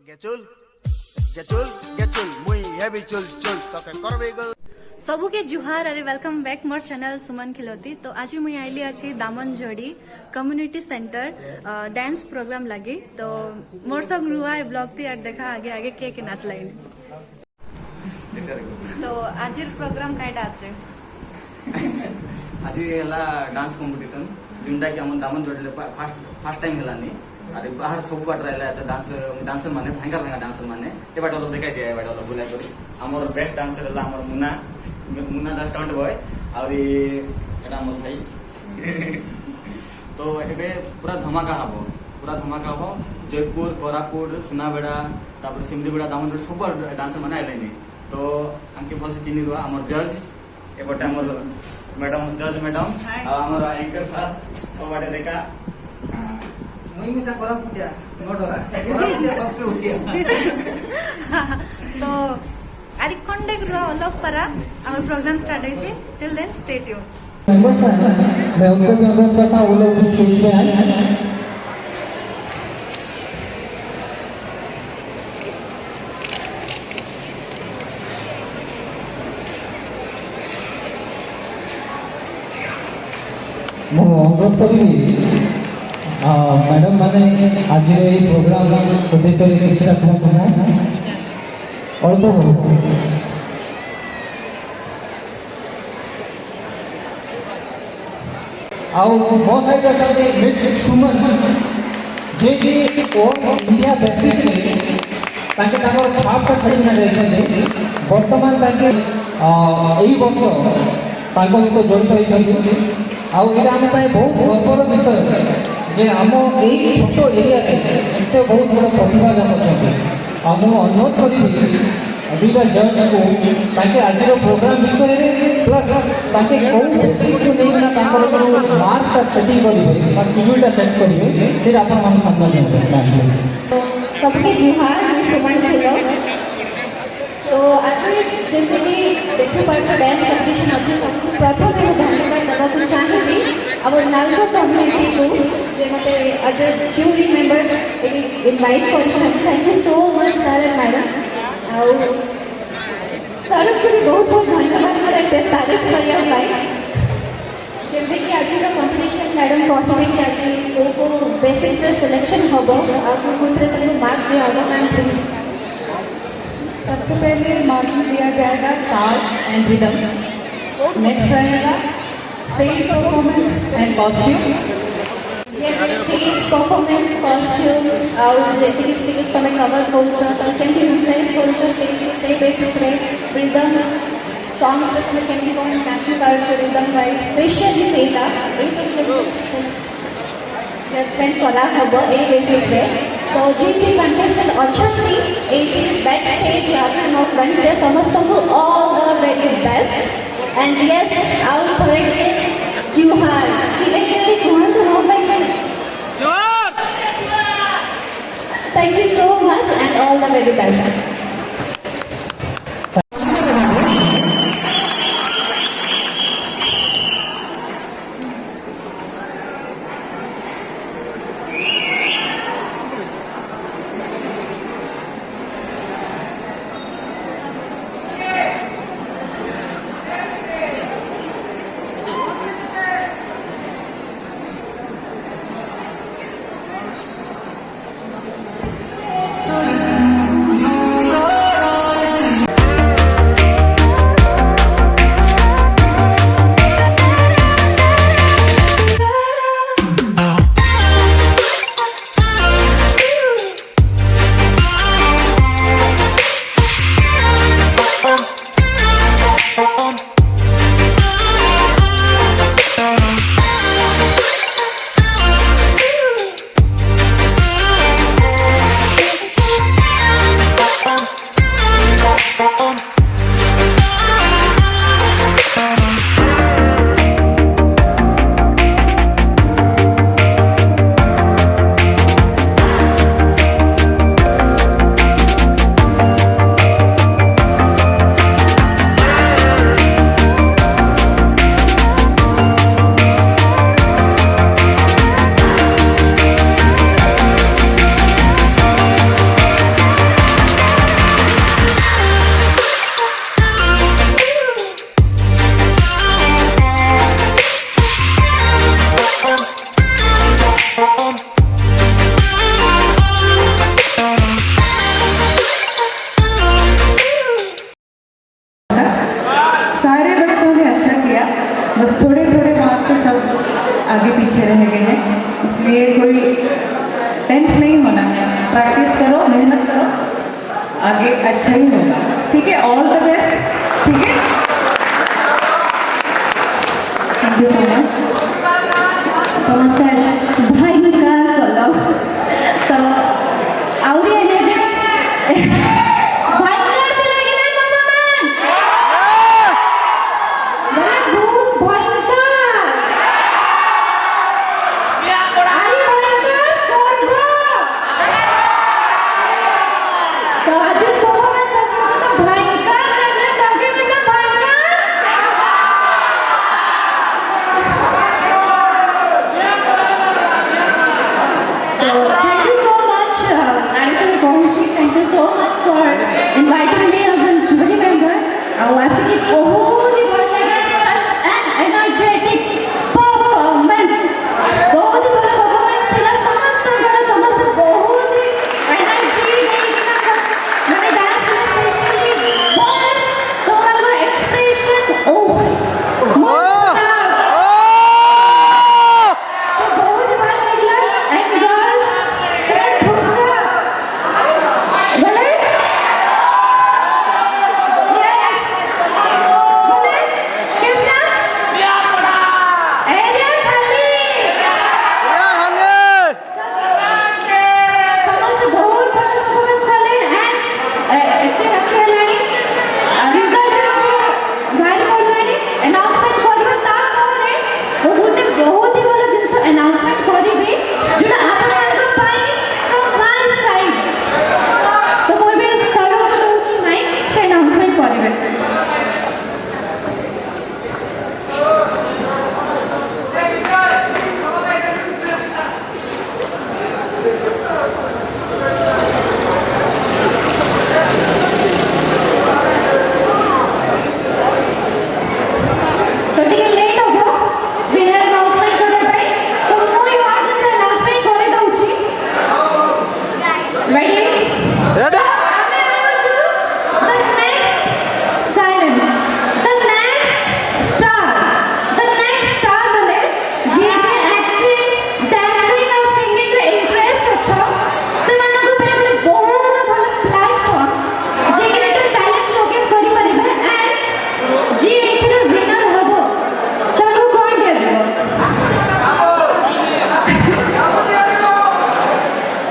गेचुल गेचुल गेचुल मुई हेवी चुल चुल तके करबे गल सबुके जुहार अरे वेलकम बैक मोर चैनल सुमन खिलोती। तो आज मुई आइली अच्छी Damanjodi community centre dance programme लगी। तो मोर सब रुआ ब्लॉग थी और देखा आगे आगे के नाच लाइन। तो आज प्रोग्राम काइटा आछे आज हला डांस कंपटीशन जोंटा कि हम दामनजोड़ी फर्स्ट टाइम हलानी अरे बाहर सब बाट रहला अच्छा डांसर माने भयंकर भयंकर डांसर माने ए बाट वाला देखाई दिया ए बाट वाला बुला करी हमर बेस्ट डांसर हला हमर मुन्ना दा स्टंट बॉय और एटा हमर भाई तो एबे पूरा धमाका हबो जयपुर कोरापुट सुनाबेड़ा तापर सिमलीबेड़ा दामनजोड़ी सब डांसर माने आइलेनी तो अंके फल से चिनी रुआ हमर जज ए बाट हमर मैडम जज मैडम और हमर एंकर साथ ओ बाटे देखा मुई मिसा करा पुटिया नोडरा सबके उठिया तो आरी कंडेक रुआ अलग परा आवर प्रोग्राम स्टार्ट होइसे till then stay tuned. Members हैं मैं उनको भी अनुरोध करता हूं वो लोग भी स्टेज पे आए। ମୁଁ ଅନୁରୋଧ କରିବି मैडम माने आज ये प्रोग्राम उद्देश्य किछटा कहू ना अल्प हो आओ मो सहित अच्छा मिस सुमन जे कि इंडिया बेसिक ताके ताकर छाप छाड़ी ना जाइछन वर्तमान ताके एई वर्ष ताको सहित जड़ित होइछन आउ एटा हम पाए बहुत गर्वर विषय जे आम यही छोट एरिया एत बहुत बड़ प्रतिभा जन अच्छा मुझे अनुरोध करी दुईटा जज को ताके आज प्रोग्राम विषय प्लस ताके कौ बेसिक को नहीं जो मार्क सेटिंग करेंगे शेड्यूल सेट करेंगे से आप सम्मान सबके जुहार सुमन खेल। तो आज जमी देखी पार्छ डांस कंपटीशन अच्छे सब प्रथम धन्यवाद देवा चाहिए आवर नालगो कम्युनिटी को जे मते आज ज्यूरी मेंबर इनवाइट कर thank you so much sir and madam आउ सर को बहुत बहुत धन्यवाद करते तारीफ करिया पाई जमते कि आज कंपटीशन मैडम कहबे कि आज को बेसिक्स रे सिलेक्शन हबो आ को कुतरे तक मार्क दिया होगा मैम प्लीज। सबसे पहले मार्किंग दिया जाएगा ताल एंड रिदम, नेक्स्ट रहेगा stage performance and costume. Stage performance costume और जेतिक स्टेज तमे कवर करूछ त केमति यूटिलाइज करूछ स्टेज के से बेसिस रे रिदम सॉन्ग्स रे तमे केमति कोन नाची पारुछ रिदम वाइज स्पेशली सेटा ए सब जजमेंट करा हबो ए बेसिस रे। तो जी कंटेस्टेंट अच्छी एटी बैक स्टेज या फिर नो फ्रंट रे समस्त को all the very best and यस आउट थोड़े के जुहार चिले के कुहन तो हो पाई जुहार thank you so much and all the very best. मत करो, आगे अच्छा ही होगा, ठीक है? ऑल द बेस्ट, ठीक है? थैंक यू सो मच समस्ते भाई का कल तो आउरी एनर्जी भाई करते लगे ना परफॉर्मेंस बोले बहुत भयंकर आई भयंकर करबो तो आज परफॉर्मेंस तो भयंकर लगने दोगे में से भयंकर thank you so much, Director Kohuchi. Thank you so much for inviting me as a jury member. वैसे कि बहुत ही बड़ा लगा, such an energetic performance. बहुत ही बड़ा performance था, समस्त बहुत ही energy देके मैंने dance किया, especially bonus तुम्हारा expression, oh बहुत ही बड़ा लगा and girls तेरा ठुमका बोले yes बोले किसका एरिया खाली समस्त बहुत बड़ा परफॉर्मेंस खाली and इतने रखे लानी रिजल्ट बाहर पड़लानी अनाउंसमेंट करबा ता कोने वो बहुत ही बड़ा जिनस अनाउंसमेंट करिबे जोटा आपण मानक पाई फ्रॉम माय साइड तो कोई भी स्टार्ट होची माइक से अनाउंसमेंट करिबे तो ठीक है लेट हो विनर अनाउंसमेंट करे भाई तो कोई वाजन से अनाउंसमेंट करे दउची रेडी रेडी हमें आनो छु the next silence the next star बोले जे एक्टिंग डांसिंग और सिंगिंग रे इंटरेस्ट अछो से मानको पे बोले बहुत भल प्लेटफॉर्म जे कि निज टैलेंट शोकेस करि परिबे एंड जे एथिरे विनर हबो सबको कौन दिया जाओ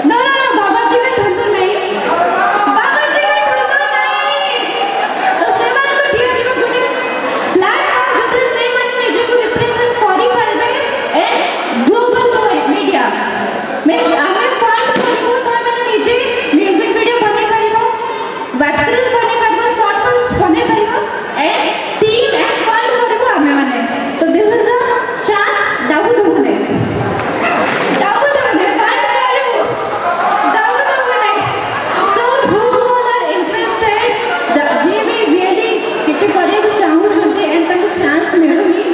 नो बाबा जी का ठुमको नहीं बाबा जी का ठुमको नहीं तो से मान को दिया जाओ गुटे प्लेटफॉर्म जोते से मान निजे को रिप्रेजेंट करि परबे ए ग्लोबल मीडिया मींस आमे फंड करबो तो आमे निजे म्यूजिक वीडियो बने परबो वेब सीरीज बने परबो शॉर्ट फिल्म बने परबो ए टीम एंड फंड करबो आमे माने तो दिस इज द चांस दाऊ दुने फंड करबो दाऊ दुने so who all are interested द जे भी रियली किछ करे को चाहू छथि एंड तक चांस मिलुनी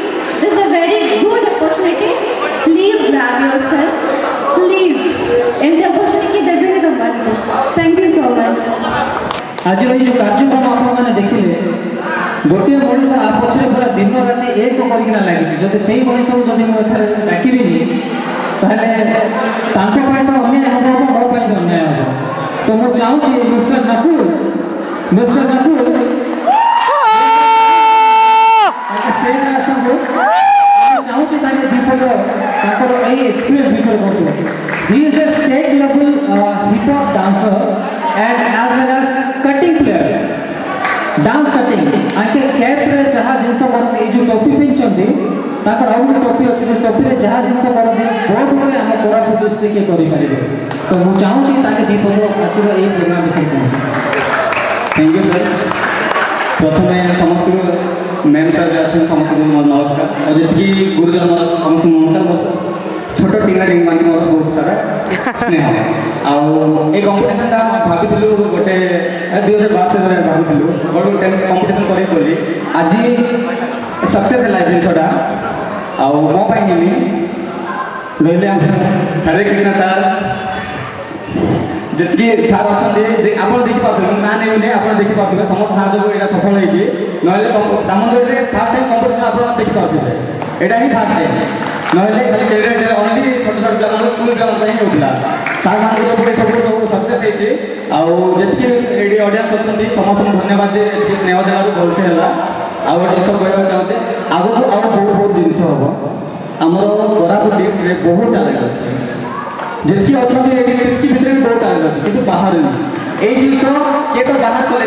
this is a very good opportunity please grab yourself please एम द अपॉर्चुनिटी देबे तो बात थैंक यू सो मच आज जो कार्यक्रम आपने देखिले गोटे मनीष आ पछरे पूरा दिन राति एक करकिना लागिछि जदि सेही मनीष को जदि मो एथरे डाकिबिनी ताहले तांको पय तो अन्याय हबो मो पय तो अन्याय हबो तो मो चाहू छी मिस्टर नकुल स्टेज रे आसंगो चाहू छी ताके दीपक ताकर एई एक्सपीरियंस विषय करतो he is a state level hip hop dancer and as well as cutting player dance cutting आके कैप रे जहा जिंस करते ए जो टोपी पिनचंती ताकर आउ टोपी अछि से टोपी रे जहा जिंस करते बहुत बड़े हम कोरापुट डिस्ट्रिक्ट के करि परिबे तो मु चाहू छी ताके दीपक आछिर ए प्रोग्राम विषय थैंक यू सर प्रथमे समस्त मैम सर जे समस्त नमस्कार और जी गुरुजन समस्त नमस्कार छोट टीना टीम मान मोर बहुत सारा स्नेह आउ ए कंपटीशन ता भाबिथिलु गोटे 2012 रे भाबिथिलु गोटे कंपटीशन करे बोली आज सक्सेस है जिनसटा आउ मो पाई नेमी लैले हरे कृष्ण सर जितकी सार अच्छे आप देखिए ना नहीं आप देखिए समस्त हाथ को यहाँ सफल होगी ना दामोदर में फास्ट टाइम कंपटीशन आप देखिए यहाँ ही फास्ट टाइम ना खाली कैरियर ओनली छोट छोट पिला स्कूल पिला ही होता सार मान सब सब सक्सेस आउे ऑडियंस अच्छा समस्त धन्यवाद जे ये स्नेह देवर भलसे है आउ गोटे जिस कहना चाहूँगे आग को आउ बहुत बहुत जिन हम आमर कोरापुट डिस्ट्रिक्ट बहुत टैलेंट अच्छे जितकी अच्छा से भितर भी बहुत टैलेंट अच्छे कि बाहर नहीं यही जिस किए तो बाहर कले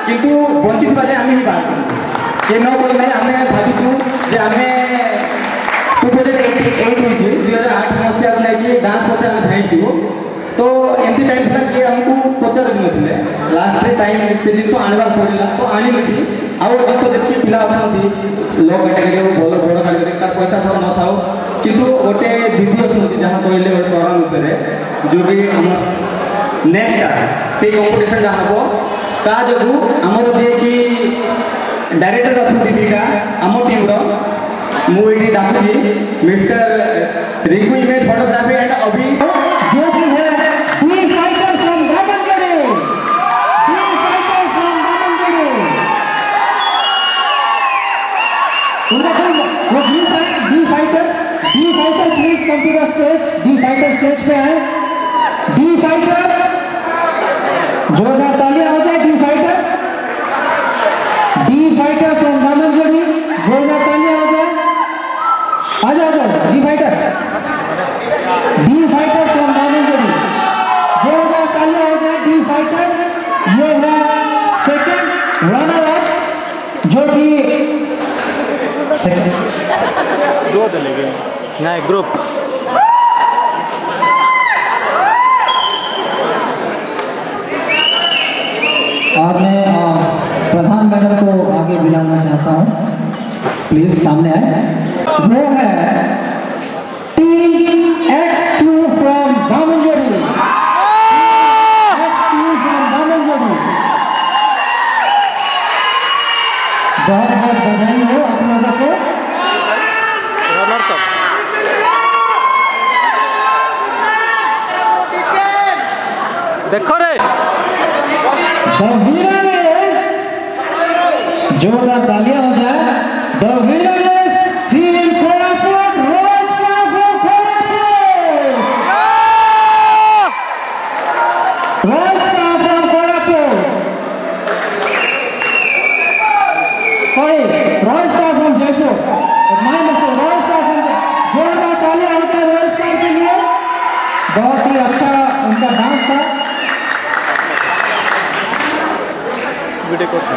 किंतु बंची आम ही बाहर कलु किए न कले आम भावुँ जे आम 2008 मसीह नहीं डांस पचे आम धाई तो एमती टाइम था कि आमको पचार नथिले लास्ट टाइम से जिन आनवा पड़ा तो आनी आउ जिस देखिए पिला अच्छा लो कैटेगरी भल बड़ कैटेगरी कार पैसा था न था किंतु गोटे दीदी अच्छा जहाँ कहले गोटे प्रोग्राम विषय जो भी आम नेक्स्ट से कंपटीशन जहाँ हम ता जो आमर जी कि डायरेक्टर अच्छा दीदिका आम टीम मुझे डाकुची mister Rinku image photography and अभी जो भी है दी फाइटर फ्रॉम दामनजोड़ी वो ग्रुप है the fighter please come to the stage the fighter stage पे है डी फाइटर जोरदार तालियां हो जाए डी फाइटर फ्रॉम दामनजोड़ी जोरदार तालियां हो जाए आ जाओ डी फाइटर फ्रॉम दामनजोड़ी जोरदार तालियां हो जाए डी फाइटर ये है सेकंड रनर अप जो कि दो चलेंगे नहीं ग्रुप और मैं प्रधान मैडम को आगे बुलाना चाहता हूँ प्लीज सामने आए वो है टीम X2 फ्रॉम दामनजोड़ी बहुत बहुत बधाई हो आप लोगों को रनर्स अप देखो रे The winner is जोरदार तालियां हो जाए The winner is Team Koraput Rosa from Koraput Rosa from Koraput sorry Rosa from Jaipur my mistake Rosa from जोरदार तालियां हो जाए रोसा के लिए बहुत ही अच्छा उनका डांस था वीडियो कोच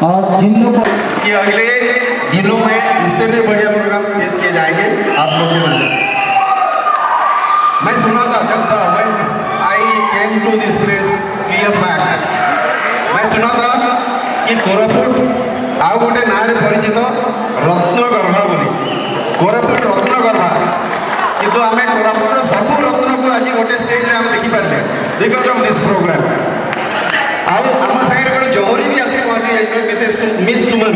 और जिन लोगों कि अगले दिनों में इससे भी बढ़िया प्रोग्राम पेश किए जाएंगे आप लोग की नजर मैं सुना था जब when I came to this place 3 years back मैं सुना था कि कोरापुट आउ गोटे ना परिचित रत्नगर्भा बोली कोरापुट रत्नगर्भा किंतु आम कोरापुट सब रत्न को आज गोटे स्टेज रे आम देखी पारे बिकॉज ऑफ दिस प्रोग्राम आम सागर गोटे जौहरी भी आसी मिस सुमन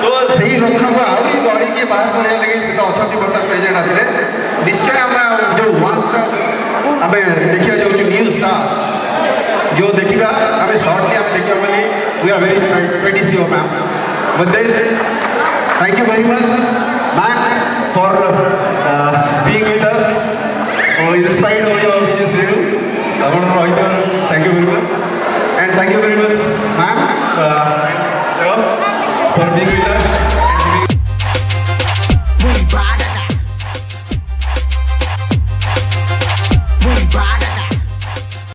तो सही रत्न को आहरी गढ़ी के बाहर करने लगे से तो अच्छा बर्तमान प्रेजेंट आसले निश्चय आम जो वन स्टार आम देखा जाऊँ न्यू स्टार जो देखा आम सर्टली आम देखा बोली we are very pretty sure ma'am with this thank you very much Max for being with us in spite of your busy schedule thank you very much and thank you very much ma'am sir for being with us